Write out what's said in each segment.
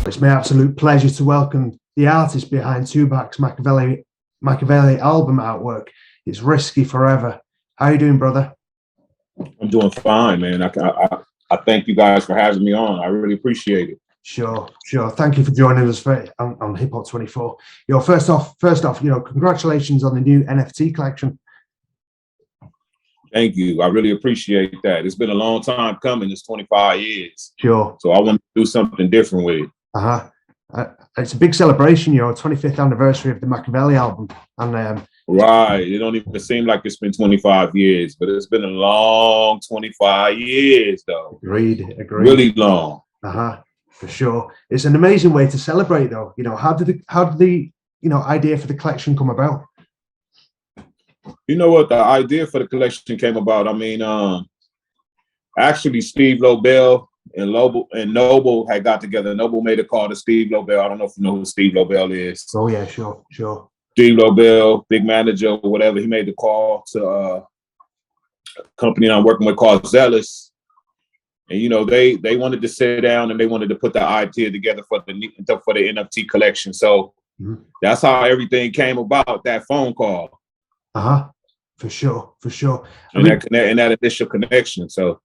It's my absolute pleasure to welcome the artist behind Tupac's Makaveli album artwork. It's Riskie Forever. How you doing, brother? I'm doing fine, man. I thank you guys for having me on. I really appreciate it. Sure. Thank you for joining us on Hip Hop 24. First off, congratulations on the new NFT collection. Thank you. I really appreciate that. It's been a long time coming. It's 25 years. Sure. So I want to do something different with it. It's a big celebration, 25th anniversary of the Makaveli album. And right. It don't even seem like it's been 25 years, but it's been a long 25 years, though. Agreed. Really long. For sure. It's an amazing way to celebrate, though. How did the idea for the collection come about? You know what? The idea for the collection came about. Actually, Steve Lobel and Noble had got together. Noble made a call to Steve Lobel. I don't know if you know who Steve Lobel is. Oh yeah, sure. Steve Lobel, big manager or whatever. He made the call to a company I'm working with called Zealous. And they wanted to sit down and they wanted to put the idea together for the NFT collection. So that's how everything came about. That phone call. For sure. And that initial connection. So.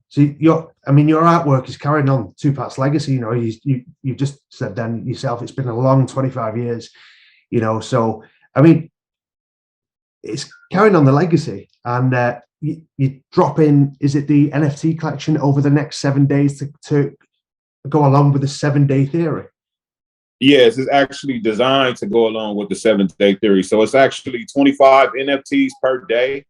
See, your artwork is carrying on Tupac's legacy. You just said then yourself, it's been a long 25 years. So it's carrying on the legacy, and you drop in. Is it the NFT collection over the next 7 days to go along with the 7-day theory? Yes, it's actually designed to go along with the 7-day theory. So it's actually 25 NFTs per day.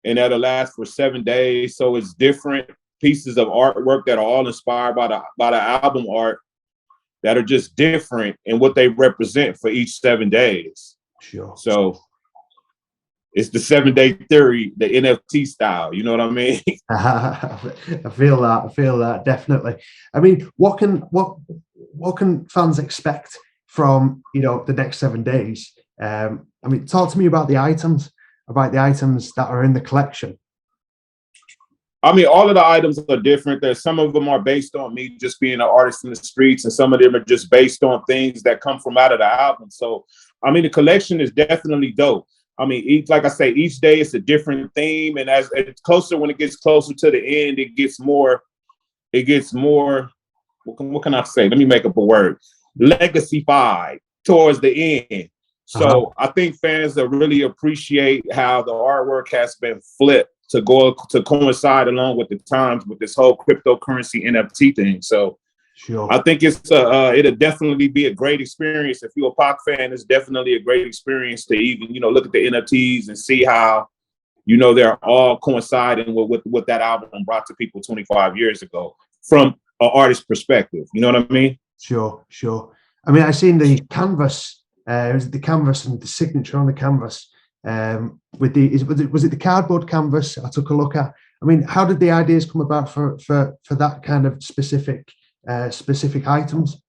And that'll last for 7 days. So it's different pieces of artwork that are all inspired by the album art that are just different in what they represent for each 7 days. Sure. So it's the 7-day theory, the NFT style. You know what I mean? I feel that definitely. What can fans expect from the next 7 days? Talk to me about the items that are in the collection. All of the items are different. Some of them are based on me just being an artist in the streets, and some of them are just based on things that come from out of the album. So, the collection is definitely dope. Like I say, each day it's a different theme, and as it's closer, when it gets closer to the end, it gets more. What can I say? Let me make up a word. Legacy-fied towards the end. So I think fans will really appreciate how the artwork has been flipped to coincide along with the times with this whole cryptocurrency NFT thing. So sure. I think it'll definitely be a great experience. If you're a Pac fan, it's definitely a great experience to even, look at the NFTs and see how, they're all coinciding with what that album brought to people 25 years ago from an artist perspective. You know what I mean? Sure. I seen the canvas. Was it the canvas and the signature on the canvas? Was it the cardboard canvas I took a look at? How did the ideas come about for that kind of specific items?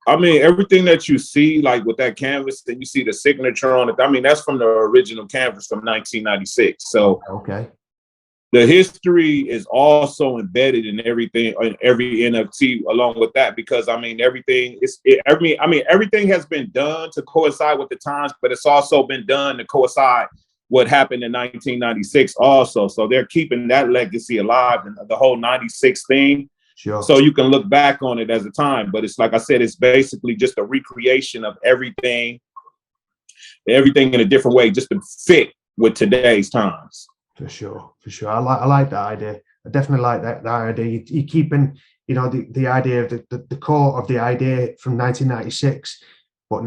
Everything that you see, like with that canvas, and you see the signature on it. That's from the original canvas from 1996. So okay. The history is also embedded in everything, in every NFT along with that, because everything has been done to coincide with the times, but it's also been done to coincide what happened in 1996 also. So they're keeping that legacy alive, and the whole 96 thing. Sure. So you can look back on it as a time, but it's like I said, it's basically just a recreation of everything in a different way, just to fit with today's times. For sure. I like that idea. I definitely like that idea. You're keeping, the idea of the core of the idea from 1996, but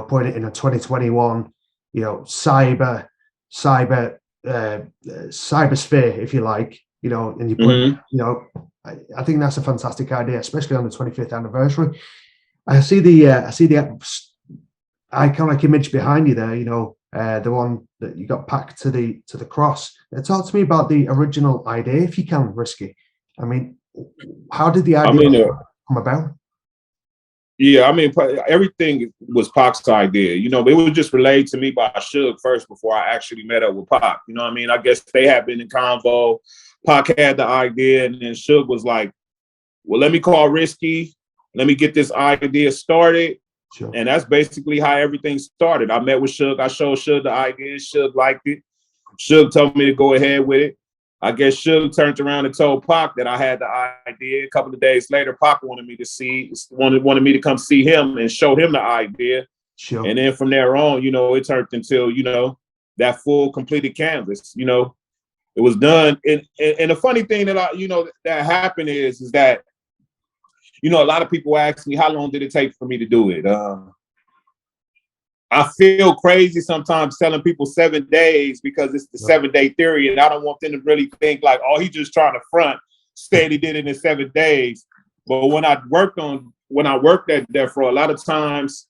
putting it in a 2021, cybersphere, if you like, and you put, I think that's a fantastic idea, especially on the 25th anniversary. I see the iconic image behind you there. The one that you got packed to the cross. Talk to me about the original idea, if you can, Riskie. How did the idea come about? Yeah, I mean, everything was Pac's idea. You know, it was just relayed to me by Suge first before I actually met up with Pac. You know what I mean? I guess they had been in convo. Pac had the idea, and then Suge was like, well, let me call Riskie. Let me get this idea started. Sure. And that's basically how everything started. I met with Suge. I showed Suge the idea. Suge liked it. Suge told me to go ahead with it. I guess Suge turned around and told Pac that I had the idea. A couple of days later, Pac wanted me to come see him and show him the idea. Sure. And then from there on, you know, it turned until, you know, that full completed canvas. You know, it was done. And the funny thing that that happened is that, you know, a lot of people ask me, how long did it take for me to do it? I feel crazy sometimes telling people 7 days because it's the 7-day theory, and I don't want them to really think like, oh, he's just trying to front, say he did it in 7 days. But when I worked at there for a lot of times,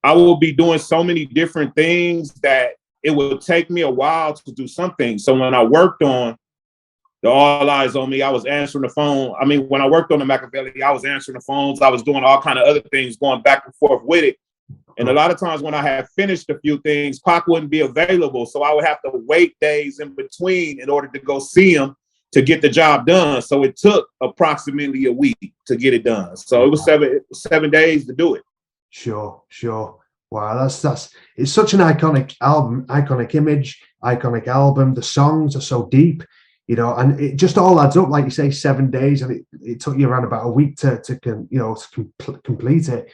I will be doing so many different things that it will take me a while to do something. So when I worked on the All Eyes on Me, I was answering the phone. I mean, when I worked on the Makaveli, I was answering the phones. I was doing all kind of other things, going back and forth with it. And a lot of times when I had finished a few things, Pac wouldn't be available. So I would have to wait days in between in order to go see him to get the job done. So it took approximately a week to get it done. So it was 7 days to do it. Sure. Wow, it's such an iconic album, iconic image, iconic album. The songs are so deep, you know, and it just all adds up, like you say, 7 days, and it took you around about a week to complete it.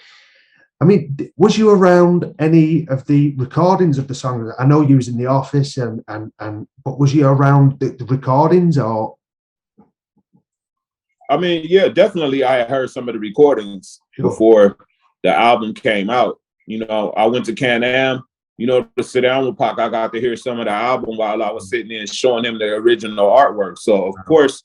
I mean, was you around any of the recordings of the songs? I know you was in the office, but was you around the recordings or? I mean, yeah, definitely. I had heard some of the recordings before the album came out. You know, I went to Can-Am, you know, to sit down with Pac. I got to hear some of the album while I was sitting there and showing him the original artwork. So, of course,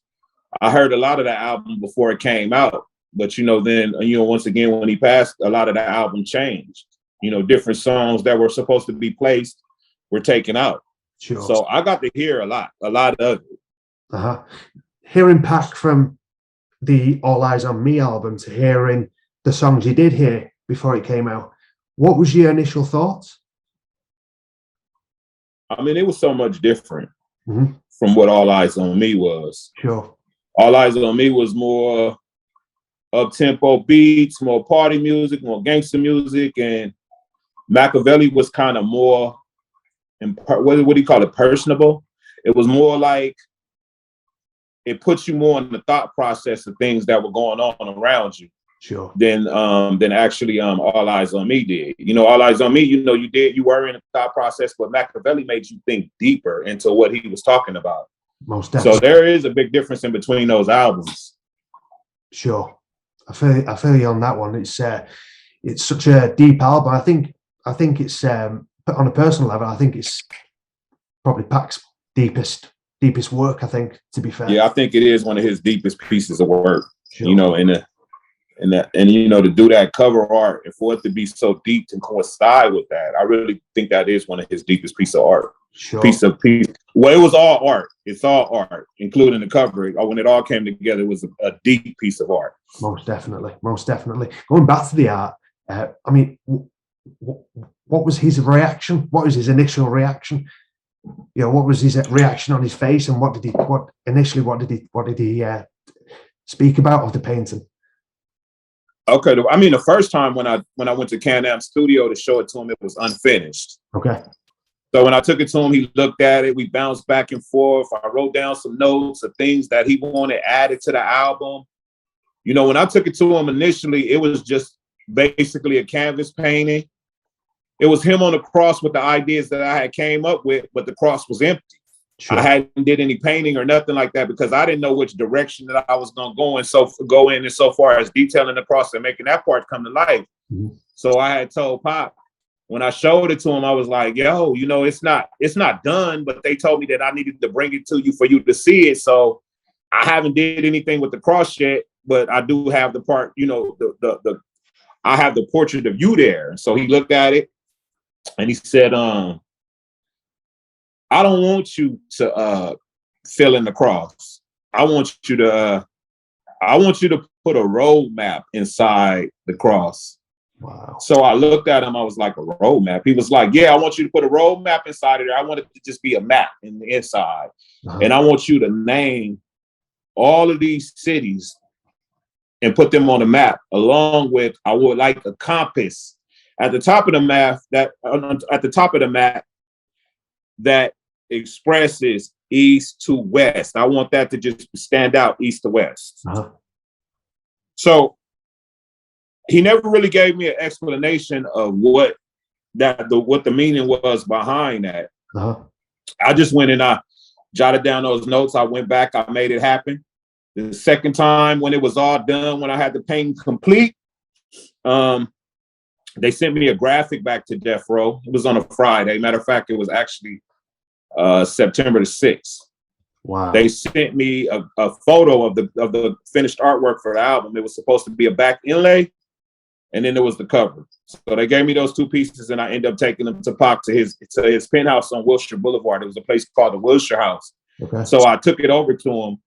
I heard a lot of the album before it came out. But, you know, then, you know, once again, when he passed, a lot of the album changed. You know, different songs that were supposed to be placed were taken out. Sure. So I got to hear a lot of it. Hearing Pac from the All Eyes on Me album to hearing the songs you did hear before it came out, what was your initial thoughts? I mean, it was so much different from what All Eyes on Me was. Sure. All Eyes on Me was more up-tempo beats, more party music, more gangster music, and Makaveli was kind of more, what do you call it, personable? It was more like, it puts you more in the thought process of things that were going on around you. Sure. Than actually All Eyes on Me did. You know, All Eyes on Me, you know, you were in the thought process, but Makaveli made you think deeper into what he was talking about. Most definitely. So there is a big difference in between those albums. Sure. I feel you on that one. It's such a deep album. I think it's on a personal level, I think it's probably Pac's deepest work, I think, to be fair. Yeah, I think it is one of his deepest pieces of work. Sure. You know, and you know, to do that cover art and for it to be so deep and coincide with that, I really think that is one of his deepest piece of art. Sure. Well, it was all art. It's all art, including the cover. When it all came together, it was a deep piece of art. Most definitely. Going back to the art, I mean, what was his reaction? What was his initial reaction? You know, what was his reaction on his face, and what did he speak about of the painting? Okay, I mean, the first time when I went to Can-Am studio to show it to him, it was unfinished. Okay. So when I took it to him, he looked at it. We bounced back and forth. I wrote down some notes of things that he wanted added to the album. You know, when I took it to him initially, it was just basically a canvas painting. It was him on the cross with the ideas that I had came up with, but the cross was empty. Sure. I hadn't did any painting or nothing like that because I didn't know which direction that I was going to go in so far as detailing the cross and making that part come to life. Mm-hmm. So I had told Pop, when I showed it to him, I was like, yo, you know, it's not done, but they told me that I needed to bring it to you for you to see it. So I haven't did anything with the cross yet, but I do have the part, you know, I have the portrait of you there. So he looked at it and he said, I don't want you to fill in the cross. I want you to put a roadmap inside the cross. Wow. So I looked at him. I was like, a roadmap. He was like, yeah, I want you to put a roadmap inside of there. I want it to just be a map in the inside. And I want you to name all of these cities and put them on the map, along with, I would like a compass at the top of the map that expresses east to west. I want that to just stand out east to west. So he never really gave me an explanation of what the meaning was behind that. I just went and I jotted down those notes. I went back, I made it happen. The second time when it was all done, when I had the painting complete, they sent me a graphic back to Death Row. It was on a Friday. Matter of fact, it was actually September the 6th. Wow. They sent me a photo of the finished artwork for the album. It was supposed to be a back inlay, and then there was the cover. So they gave me those two pieces, and I ended up taking them to Pac to his penthouse on Wilshire Boulevard. It was a place called the Wilshire House. Okay. So I took it over to him.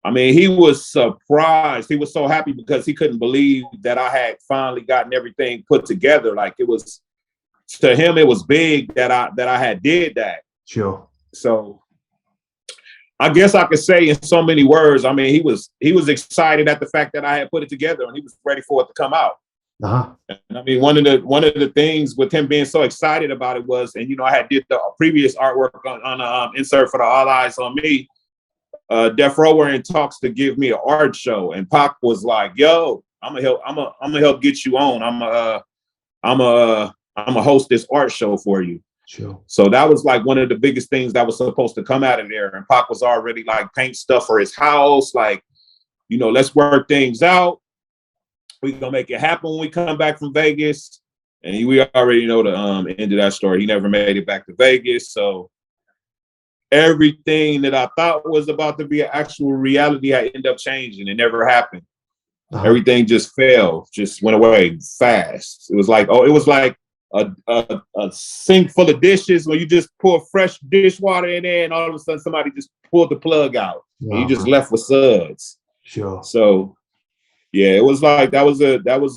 I mean, he was surprised. He was so happy because he couldn't believe that I had finally gotten everything put together. Like, it was, to him, it was big that I had did that. Sure. So I guess I could say in so many words, I mean, he was excited at the fact that I had put it together, and he was ready for it to come out. And I mean, one of the things with him being so excited about it was, and I had did the previous artwork on insert for the All Eyes on Me. Death Row were in talks to give me an art show, and Pac was like, "Yo, I'm gonna help get you on. I'm gonna host this art show for you." Sure. So that was like one of the biggest things that was supposed to come out of there. And Pac was already like paint stuff for his house, like, let's work things out. We're gonna make it happen when we come back from Vegas. And we already know the end of that story. He never made it back to Vegas. So everything that I thought was about to be an actual reality had ended up changing. It never happened. Everything just fell, just went away fast. It was like a sink full of dishes where you just pour fresh dishwater in there, and all of a sudden somebody just pulled the plug out. And you just left with suds. Sure. So yeah, it was like that was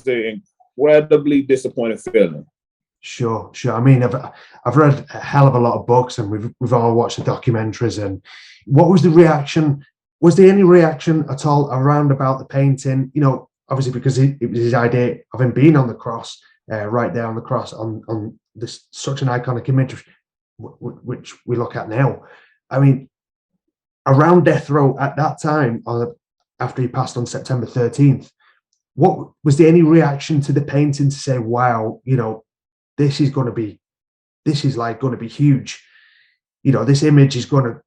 an incredibly disappointing feeling. Sure. I mean, I've read a hell of a lot of books, and we've all watched the documentaries. And what was the reaction? Was there any reaction at all around about the painting? Obviously because it was his idea of him being on the cross, right there on the cross on this such an iconic image, which we look at now. I mean, around Death Row at that time, after he passed on September 13th, what was there any reaction to the painting to say, wow, this is going to be huge. This image is going to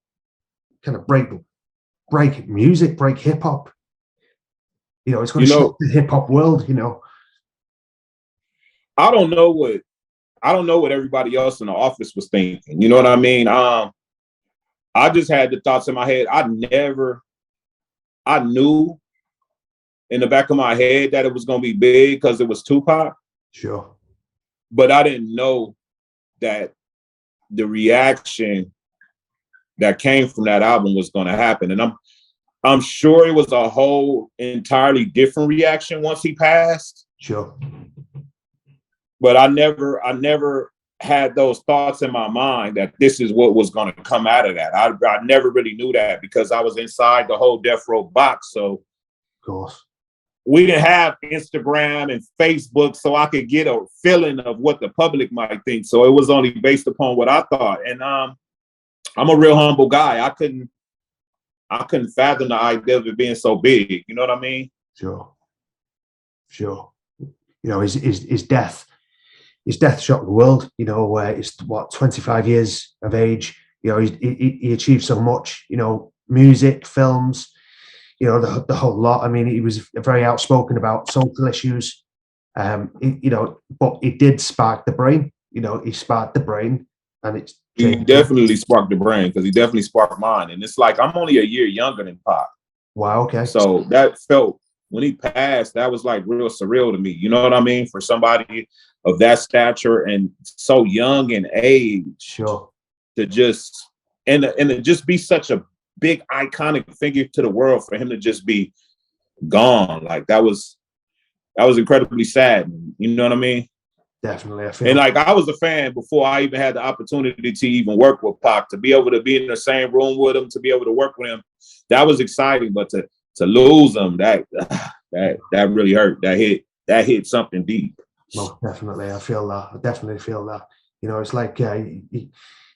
kind of break music, break hip hop. It's going to shake the hip hop world. I don't know what everybody else in the office was thinking. You know what I mean? I just had the thoughts in my head. I knew in the back of my head that it was going to be big because it was Tupac. Sure. But I didn't know that the reaction that came from that album was going to happen. And I'm sure it was a whole entirely different reaction once he passed. Sure. But I never had those thoughts in my mind that this is what was going to come out of that. I never really knew that because I was inside the whole Death Row box. So, of course, we didn't have Instagram and Facebook, so I could get a feeling of what the public might think. So it was only based upon what I thought. And I'm a real humble guy. I couldn't fathom the idea of it being so big. You know what I mean? Sure. His death shocked the world. It's 25 years of age. He achieved so much. Music, films, the whole lot. I mean, he was very outspoken about social issues. But it did spark the brain. He sparked the brain, and he definitely sparked the brain because he definitely sparked mine. And it's like I'm only a year younger than Pac. Wow. Okay. So that felt, when he passed, that was like real surreal to me. You know what I mean? For somebody of that stature and so young in age, sure, to just and to just be such a big iconic figure to the world, for him to just be gone, like that was that was incredibly sad. You know what I mean? Definitely. I feel. And like I was a fan before I even had the opportunity to even work with Pac, to be able to be in the same room with him, to be able to work with him, that was exciting. But to lose him, that really hurt. That hit something deep. Well, definitely, I feel that. I definitely feel that. You know, it's like you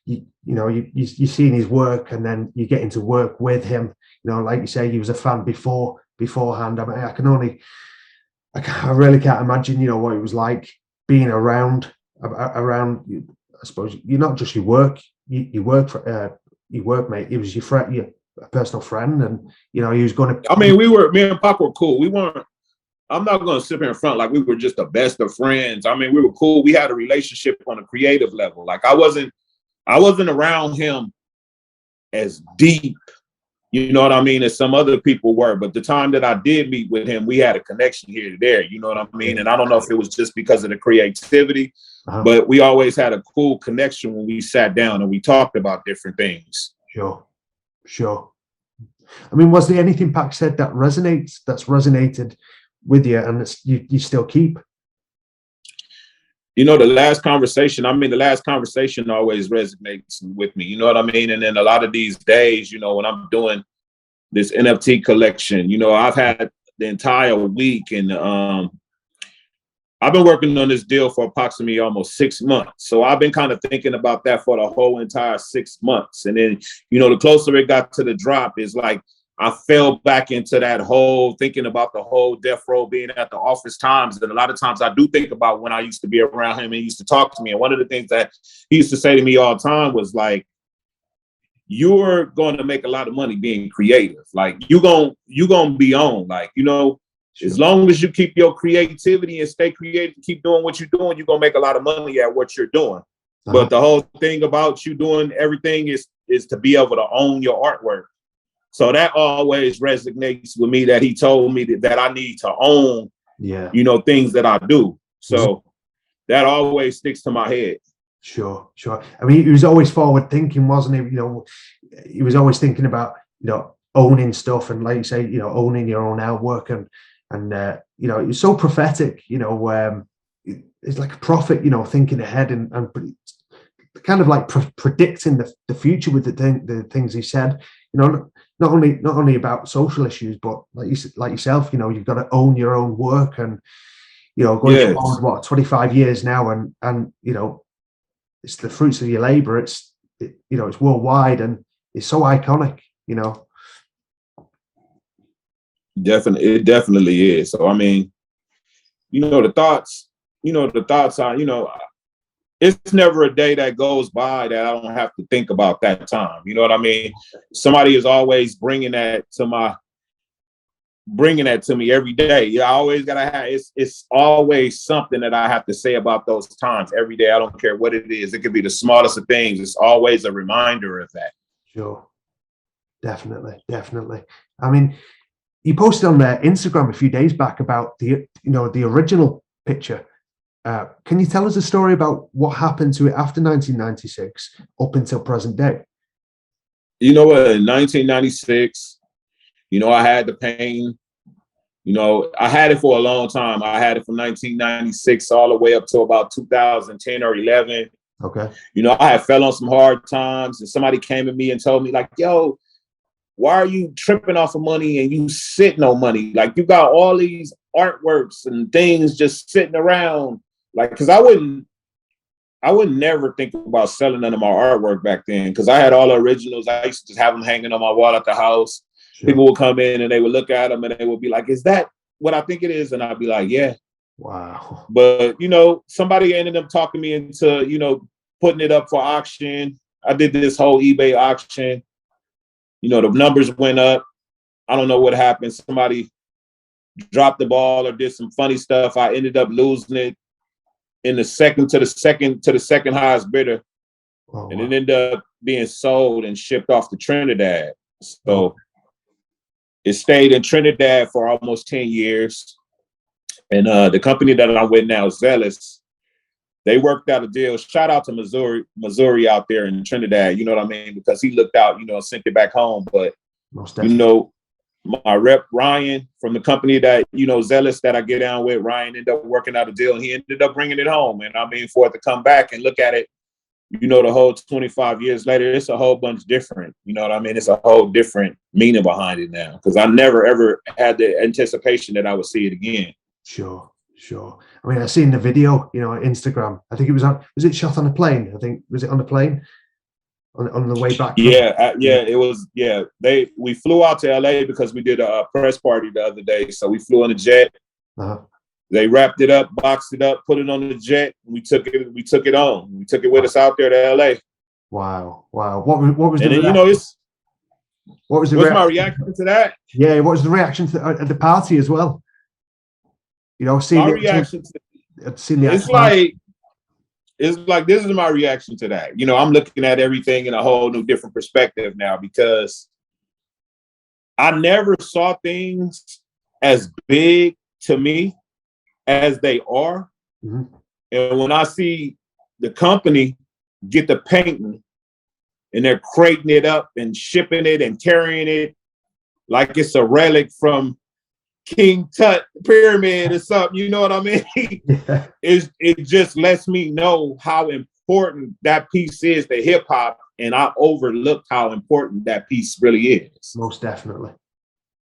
you've seen his work, and then you get into work with him. You know, like you say, he was a fan beforehand. I mean, I really can't imagine, you know, what it was like being around. I suppose you're not just your work. You work for your workmate. He was your friend, your personal friend, and you know he was going to. I mean, me and Pac were cool. We weren't. I'm not going to sit here in front like we were just the best of friends. I mean, we were cool. We had a relationship on a creative level. Like I wasn't around him as deep, you know what I mean, as some other people were. But the time that I did meet with him, we had a connection here to there, you know what I mean? And I don't know if it was just because of the creativity, but we always had a cool connection when we sat down and we talked about different things. Sure. I mean, was there anything Pac said that's resonated with you and you still keep? You know, the last conversation always resonates with me, you know what I mean? And then a lot of these days, you know, when I'm doing this NFT collection, you know, I've had the entire week, and I've been working on this deal for approximately almost 6 months. So I've been kind of thinking about that for the whole entire 6 months. And then, you know, the closer it got to the drop, is like I fell back into that whole thinking about the whole death row, being at the office times. And a lot of times I do think about when I used to be around him and he used to talk to me. And one of the things that he used to say to me all the time was like, you're going to make a lot of money being creative. Like you're going to be on, like, you know, as long as you keep your creativity and stay creative, keep doing what you're doing, you're going to make a lot of money at what you're doing. But the whole thing about you doing everything is to be able to own your artwork. So that always resonates with me, that he told me that I need to own, you know, things that I do. So that always sticks to my head. Sure. I mean, he was always forward thinking, wasn't he? You know, he was always thinking about, you know, owning stuff, and like you say, you know, owning your own artwork, and you know, it was so prophetic. You know, it's like a prophet, you know, thinking ahead and kind of like predicting the future with the things he said. You know, not only about social issues, but like yourself, you know, you've got to own your own work, and you know, going forward, what, 25 years now, and you know, it's the fruits of your labor. You know, it's worldwide, and it's so iconic, you know. It definitely is. So I mean, you know, the thoughts are, you know, it's never a day that goes by that I don't have to think about that time. You know what I mean? Somebody is always bringing that to me every day. Yeah, I always gotta have. It's always something that I have to say about those times every day. I don't care what it is. It could be the smallest of things. It's always a reminder of that. Sure, definitely. I mean, you posted on their Instagram a few days back about the original picture. Can you tell us a story about what happened to it after 1996 up until present day? You know what? In 1996, you know, I had the pain. You know, I had it for a long time. I had it from 1996 all the way up to about 2010 or 11. Okay. You know, I had fell on some hard times, and somebody came to me and told me, like, yo, why are you tripping off of money and you sitting on money? Like, you got all these artworks and things just sitting around. Like, because I would never think about selling none of my artwork back then, because I had all the originals. I used to just have them hanging on my wall at the house. Sure. People would come in and they would look at them and they would be like, is that what I think it is? And I'd be like, yeah. Wow. But, you know, somebody ended up talking me into, you know, putting it up for auction. I did this whole eBay auction. You know, the numbers went up. I don't know what happened. Somebody dropped the ball or did some funny stuff. I ended up losing it in the second highest bidder. Oh, and wow. It ended up being sold and shipped off to Trinidad. So it stayed in Trinidad for almost 10 years. And the company that I'm with now, Zealous, they worked out a deal. Shout out to Missouri out there in Trinidad, you know what I mean? Because he looked out, you know, sent it back home. But, you know, my rep Ryan from the company that, you know, Zealous that I get down with. Ryan ended up working out a deal and he ended up bringing it home. And I mean, for it to come back and look at it, you know, the whole 25 years later, it's a whole bunch different. You know what I mean? It's a whole different meaning behind it now, because I never ever had the anticipation that I would see it again. Sure. I mean, I seen the video, you know, on Instagram. I think it was it shot on a plane? I think, was it on a plane on the way back? Yeah, it was. Yeah, we flew out to LA because we did a press party the other day. So we flew on a jet. They wrapped it up, boxed it up, put it on the jet. And we took it on. We took it with us out there to LA. Wow. What was and the then, you know, what's my reaction to that? Yeah, what was the reaction at the party as well? You know, seeing my reaction it's like this is my reaction to that. You know, I'm looking at everything in a whole new different perspective now, because I never saw things as big to me as they are. And when I see the company get the painting and they're crating it up and shipping it and carrying it like it's a relic from King Tut pyramid or something, you know what I mean? Yeah. It just lets me know how important that piece is to hip hop, and I overlooked how important that piece really is. Most definitely.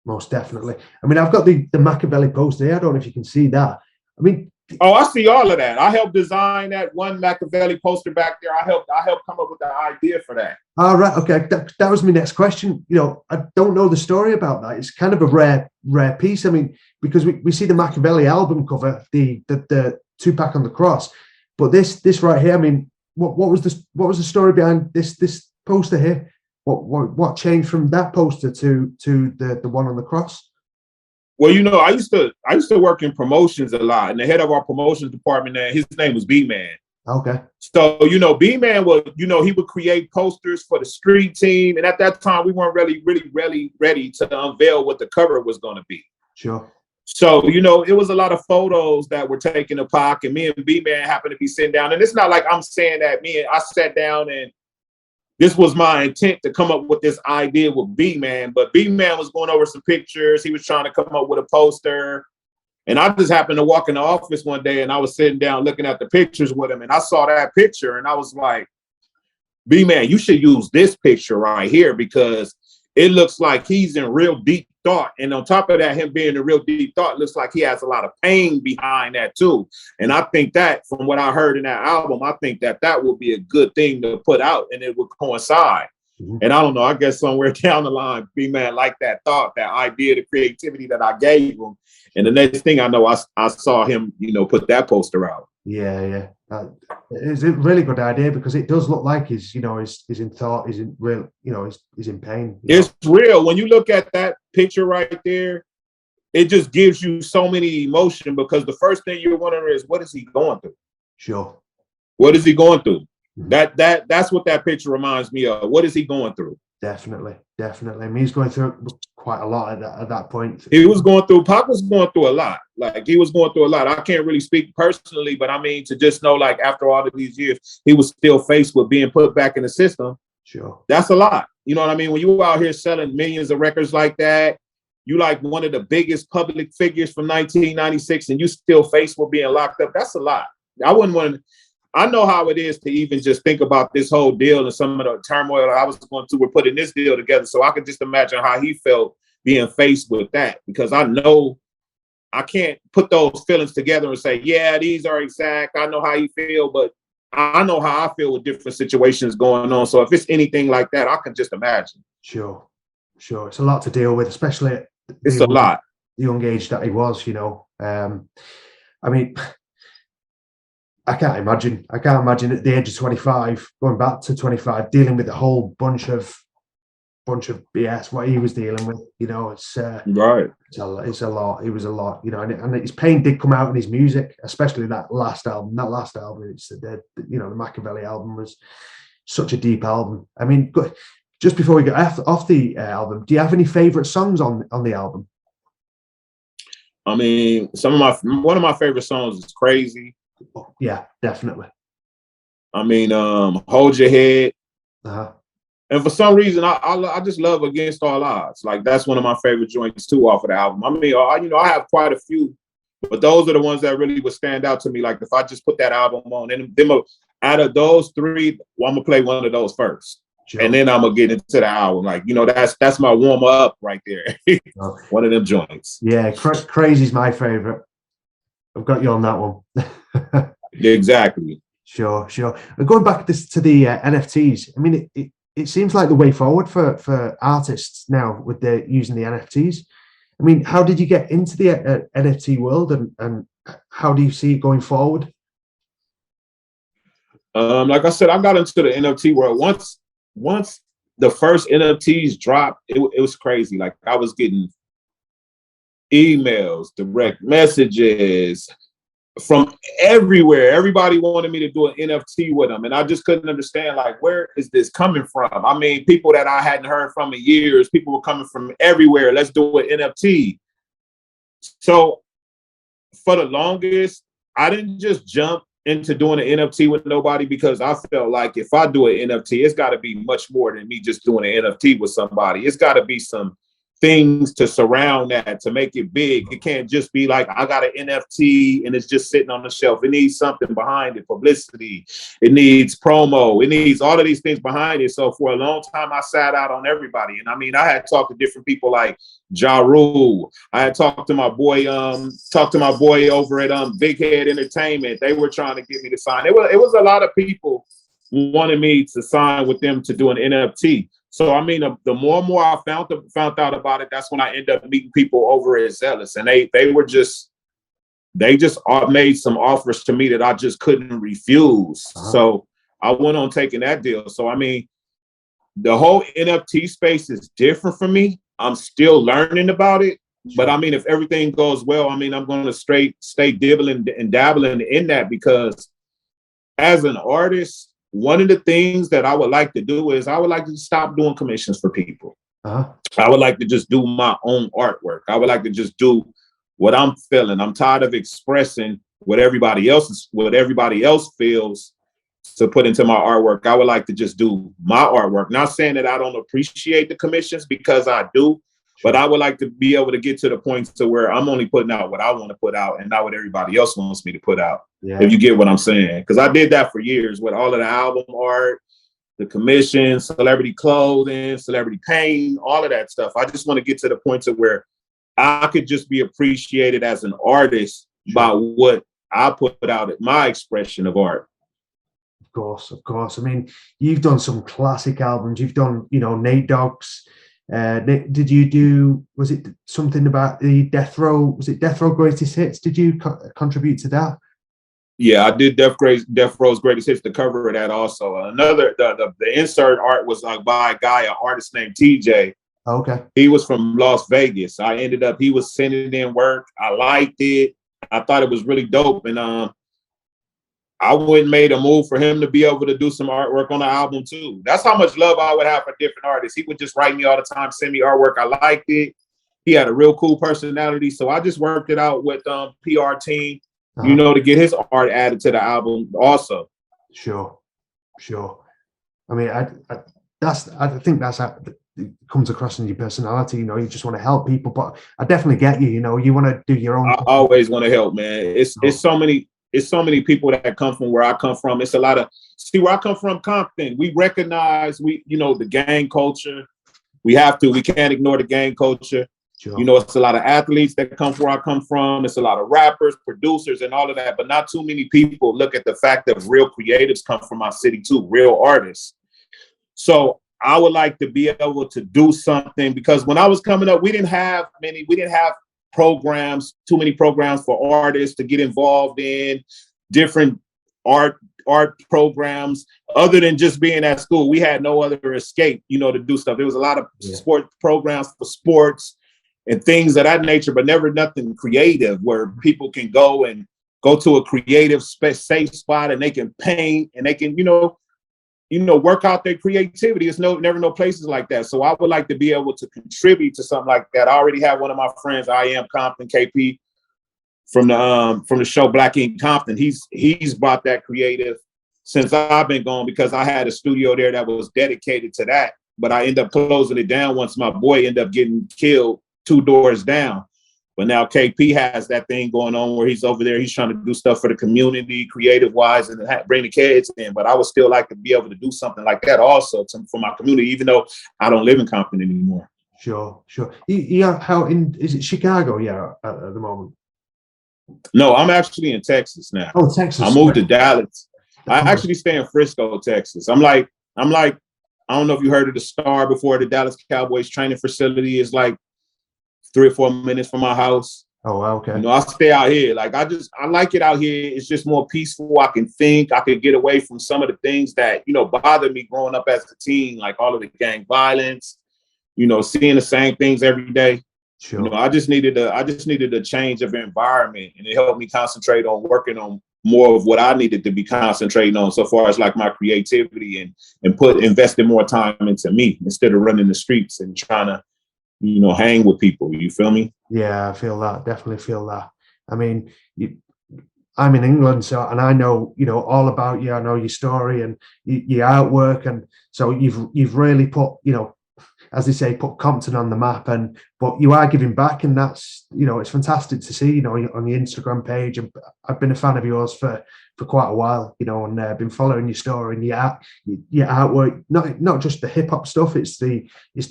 I mean, I've got the Makaveli poster here. I don't know if you can see that. I mean, I see all of that. I helped design that one Makaveli poster back there. I helped come up with the idea for that. All right, okay. That was my next question. You know, I don't know the story about that. It's kind of a rare piece. I mean, because we see the Makaveli album cover, the Tupac on the cross, but this right here. I mean, what was the story behind this poster here? What changed from that poster to the one on the cross? Well, you know, I used to work in promotions a lot, and the head of our promotions department, his name was B-Man. Okay. So, you know, B-Man was, you know, he would create posters for the street team, and at that time, we weren't really ready to unveil what the cover was going to be. Sure. So, you know, it was a lot of photos that were taken of Pac, and me and B-Man happened to be sitting down, and it's not like I'm saying that I sat down and this was my intent to come up with this idea with B-Man, but B-Man was going over some pictures. He was trying to come up with a poster. And I just happened to walk in the office one day and I was sitting down looking at the pictures with him. And I saw that picture and I was like, B-Man, you should use this picture right here, because it looks like he's in real deep thought. And on top of that, him being in real deep thought, looks like he has a lot of pain behind that too. And I think that, from what I heard in that album, I think that would be a good thing to put out and it would coincide. And I don't know, I guess somewhere down the line, B-Man liked that thought, that idea, the creativity that I gave him. And the next thing I know, I saw him, you know, put that poster out. Yeah. It's a really good idea, because it does look like he's in thought, he's in real, you know, he's in pain. It's real. When you look at that picture right there, it just gives you so many emotion, because the first thing you're wondering is, what is he going through? Sure. What is he going through? That's what that picture reminds me of. What is he going through? Definitely. I mean, he's going through quite a lot at that point. Pac was going through a lot. Like, he was going through a lot. I can't really speak personally, but I mean, to just know, like, after all of these years, he was still faced with being put back in the system. Sure. That's a lot. You know what I mean? When you out here selling millions of records like that, you like one of the biggest public figures from 1996, and you still faced with being locked up. That's a lot. I know how it is to even just think about this whole deal and some of the turmoil I was going through with putting this deal together. So I could just imagine how he felt being faced with that, because I know I can't put those feelings together and say, yeah, these are exact. I know how you feel, but I know how I feel with different situations going on. So if it's anything like that, I can just imagine. Sure. It's a lot to deal with, especially at the young age that he was, you know. I mean, I can't imagine at the age of 25, going back to 25, dealing with a whole bunch of BS, what he was dealing with. You know, it's right. It's a lot. It was a lot, you know, and his pain did come out in his music, especially that last album. It's the Makaveli album was such a deep album. I mean, just before we get off the album, do you have any favorite songs on the album? I mean, one of my favorite songs is Crazy. Yeah, definitely. I mean, Hold Your Head. And for some reason, I just love Against All Odds. Like, that's one of my favorite joints too off of the album. I mean, I have quite a few, but those are the ones that really would stand out to me. Like, if I just put that album on, and then out of those three, well, I'm gonna play one of those first, sure. And then I'm gonna get into the album. Like, that's my warm up right there. One of them joints. Yeah, Crazy's my favorite. I've got you on that one. Exactly. Sure. Going back to the NFTs, I mean, it seems like the way forward for artists now with using the NFTs. I mean, how did you get into the NFT world, and how do you see it going forward? Like I said, I got into the NFT world once the first NFTs dropped. It was crazy. Like, I was getting emails, direct messages from everywhere. Everybody wanted me to do an NFT with them, and I just couldn't understand, like, where is this coming from? I mean, people that I hadn't heard from in years, people were coming from everywhere. Let's do an NFT. So for the longest, I didn't just jump into doing an NFT with nobody, because I felt like if I do an NFT, it's got to be much more than me just doing an NFT with somebody. It's got to be some things to surround that to make it big. It can't just be like, I got an NFT and it's just sitting on the shelf. It needs something behind it, publicity. It needs promo. It needs all of these things behind it. So for a long time, I sat out on everybody. And I mean, I had talked to different people like Ja Rule. I had talked to my boy over at Big Head Entertainment. They were trying to get me to sign. It was a lot of people wanted me to sign with them to do an NFT. So, I mean, the more and more I found out about it, that's when I ended up meeting people over at Zealous. And they just made some offers to me that I just couldn't refuse. Uh-huh. So I went on taking that deal. So, I mean, the whole NFT space is different for me. I'm still learning about it. But, I mean, if everything goes well, I mean, I'm going to stay dibbling and dabbling in that, because as an artist, one of the things that I would like to do is I would like to stop doing commissions for people. Uh-huh. I would like to just do my own artwork. I would like to just do what I'm feeling. I'm tired of expressing what everybody else feels to put into my artwork. I would like to just do my artwork. Not saying that I don't appreciate the commissions, because I do, but I would like to be able to get to the point to where I'm only putting out what I want to put out and not what everybody else wants me to put out. Yeah. If you get what I'm saying. Because I did that for years with all of the album art, the commissions, celebrity clothing, celebrity painting, all of that stuff. I just want to get to the point to where I could just be appreciated as an artist by what I put out at my expression of art. Of course. I mean, you've done some classic albums. You've done, Nate Dogg's. Did you do, was it something about the Death Row? Was it Death Row Greatest Hits? Did you contribute to that? Yeah, I did Death Row's Greatest Hits, the cover of that also. The insert art was by a guy, an artist named TJ. Okay. He was from Las Vegas. He was sending in work. I liked it. I thought it was really dope. And I went and made a move for him to be able to do some artwork on the album too. That's how much love I would have for different artists. He would just write me all the time, send me artwork. I liked it. He had a real cool personality. So I just worked it out with PR team, to get his art added to the album also. Sure. I mean, I think that's how it comes across in your personality. You just want to help people, but I definitely get you. You want to do your own. I always want to help, man. It's so many people that come from where I come from. It's a lot of, where I come from, Compton. We recognize the gang culture. We can't ignore the gang culture. Sure. It's a lot of athletes that come from where I come from. It's a lot of rappers, producers, and all of that. But not too many people look at the fact that real creatives come from our city too, real artists. So I would like to be able to do something, because when I was coming up, we didn't have too many programs for artists to get involved in, different art programs. Other than just being at school, we had no other escape, to do stuff. There was a lot of sport programs for sports and things of that nature, but never nothing creative where people can go to a creative safe spot and they can paint and they can, work out their creativity. There's never no places like that. So I would like to be able to contribute to something like that. I already have one of my friends, I Am Compton, KP, from the show Black Ink Compton. He's brought that creative since I've been gone, because I had a studio there that was dedicated to that. But I ended up closing it down once my boy ended up getting killed 2 doors down. But now KP has that thing going on where he's over there. He's trying to do stuff for the community, creative wise, and bring the kids in. But I would still like to be able to do something like that also for my community, even though I don't live in Compton anymore. Sure. Yeah. Is it Chicago? Yeah, at the moment. No, I'm actually in Texas now. Oh, Texas. I moved to Dallas. I actually stay in Frisco, Texas. I'm like, I don't know if you heard of the Star before. The Dallas Cowboys training facility is like 3 or 4 minutes from my house. Oh, okay. You know, I stay out here. Like I like it out here. It's just more peaceful. I can think. I can get away from some of the things that, you know, bothered me growing up as a teen, like all of the gang violence, you know, seeing the same things every day. Sure. You know, I just needed a change of environment, and it helped me concentrate on working on more of what I needed to be concentrating on, so far as like my creativity and investing more time into me instead of running the streets and trying to, you know, hang with people. You feel me? Yeah, I feel that. Definitely feel that. I mean, I'm in England, so, and I know, you know, all about you. I know your story and your artwork, and so you've really put, you know, as they say, put Compton on the map, but you are giving back, and that's, you know, it's fantastic to see, you know, on your Instagram page. And I've been a fan of yours for quite a while, you know, and been following your story and your artwork, not just the hip hop stuff, it's the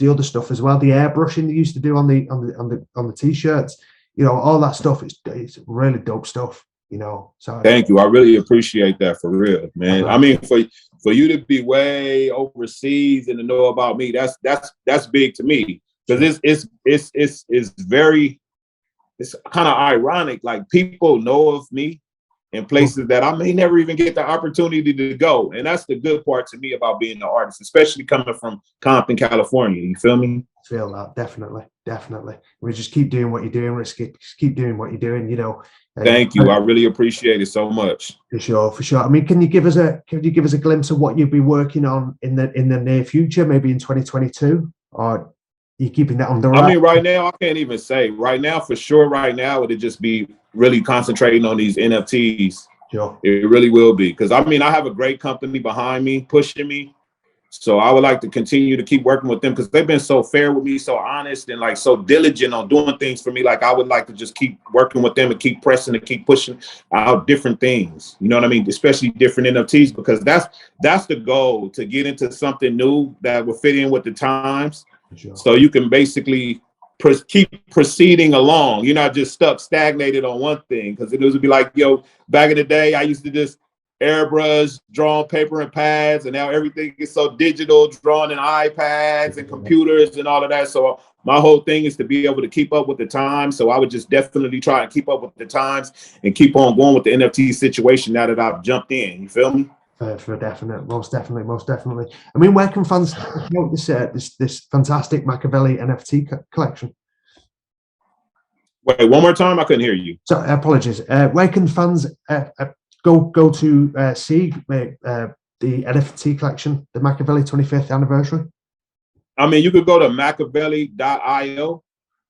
other stuff as well, the airbrushing they used to do on the t-shirts, you know, all that stuff. It's really dope stuff, you know. So thank you. I really appreciate that, for real, man. I mean, for you to be way overseas and to know about me, that's big to me, because it's kind of ironic. Like, people know of me in places that I may never even get the opportunity to go, and that's the good part to me about being an artist, especially coming from Compton, California. You feel me? Feel that. Definitely. We just keep doing what you're doing, Riskie. Just keep doing what you're doing, you know. Thank you. I really appreciate it so much. For sure. I mean, can you give us a glimpse of what you'll be working on in the near future, maybe in 2022, or are you keeping that on the right? I mean, right now, I can't even say. Right now, for sure, right now, it'll just be really concentrating on these NFTs. Sure. It really will be, because I mean, I have a great company behind me, pushing me. So I would like to continue to keep working with them, because they've been so fair with me, so honest, and like so diligent on doing things for me. Like, I would like to just keep working with them and keep pressing and keep pushing out different things. You know what I mean? Especially different NFTs, because that's the goal, to get into something new that will fit in with the times. Sure. So you can basically keep proceeding along. You're not just stagnated on one thing, because it would be like, yo, back in the day, I used to just airbrush, draw on paper and pads, and now everything is so digital, drawn in iPads and computers and all of that. So my whole thing is to be able to keep up with the times. So I would just definitely try and keep up with the times and keep on going with the NFT situation now that I've jumped in. You feel me? For definite, most definitely. I mean, where can fans check out this fantastic Makaveli NFT collection? Wait, one more time. I couldn't hear you. So apologies. Where can fans go to see the NFT collection, the Makaveli 25th anniversary? I mean, you could go to makaveli.io.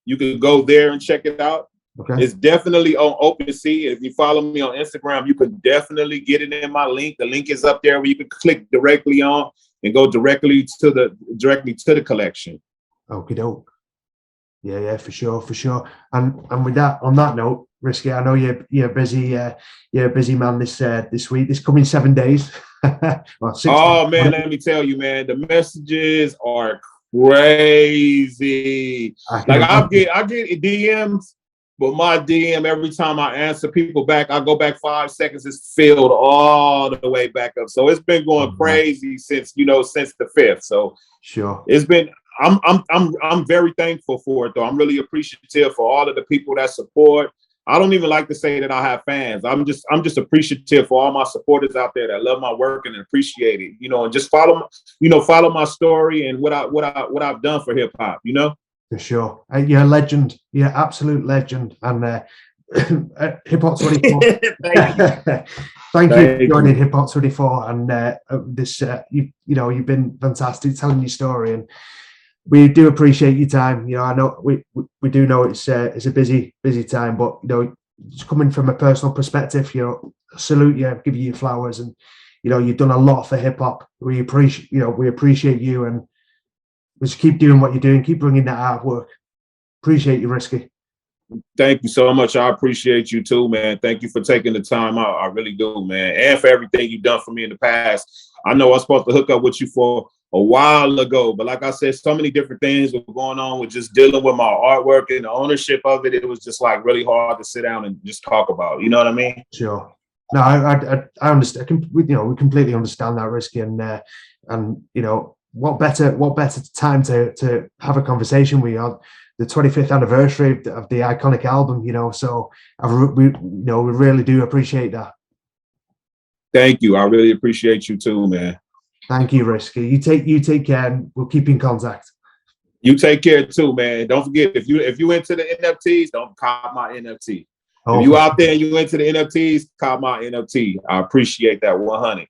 You could go there and check it out. Okay. It's definitely on OpenSea. If you follow me on Instagram, you can definitely get it in my link. The link is up there where you can click directly on and go directly to the collection. Okie doke. Yeah, for sure. And with that, on that note, Riskie, I know you're busy. You're a busy man this week. This coming 7 days. Well, 6 days. Man, let me tell you, man, the messages are crazy. Like, I get DMs, but my DM, every time I answer people back, I go back 5 seconds, it's filled all the way back up. So it's been going crazy since the 5th. So sure, it's been. I'm very thankful for it, though. I'm really appreciative for all of the people that support. I don't even like to say that I have fans. I'm just appreciative for all my supporters out there that love my work and appreciate it, and just follow my story and what I've done for hip hop, For sure. You're a legend. You're an absolute legend. And Hip Hop 24. Thank you for joining Hip Hop 24. And this, you've been fantastic telling your story, and we do appreciate your time. I know we do know it's a busy time, but just coming from a personal perspective, salute you, give you your flowers, and you know, you've done a lot for hip hop. We appreciate you, and just keep doing what you're doing. Keep bringing that artwork. Appreciate you, Riskie. Thank you so much. I appreciate you too, man. Thank you for taking the time out. I really do, man. And for everything you've done for me in the past. I know I was supposed to hook up with you for a while ago, but like I said, so many different things were going on with just dealing with my artwork and the ownership of it. It was just like really hard to sit down and just talk about. You know what I mean? Sure. No, I understand. We completely understand that, Riskie, and you know, what better time to have a conversation. We are the 25th anniversary of the iconic album, you know, so we really do appreciate that. Thank you. I really appreciate you too, man. Thank you, Riskie. You take care, and we'll keep in contact. You take care too, man. Don't forget, if you into the NFTs, don't cop my NFT. If you out there and you into the NFTs, cop my NFT. I appreciate that 100.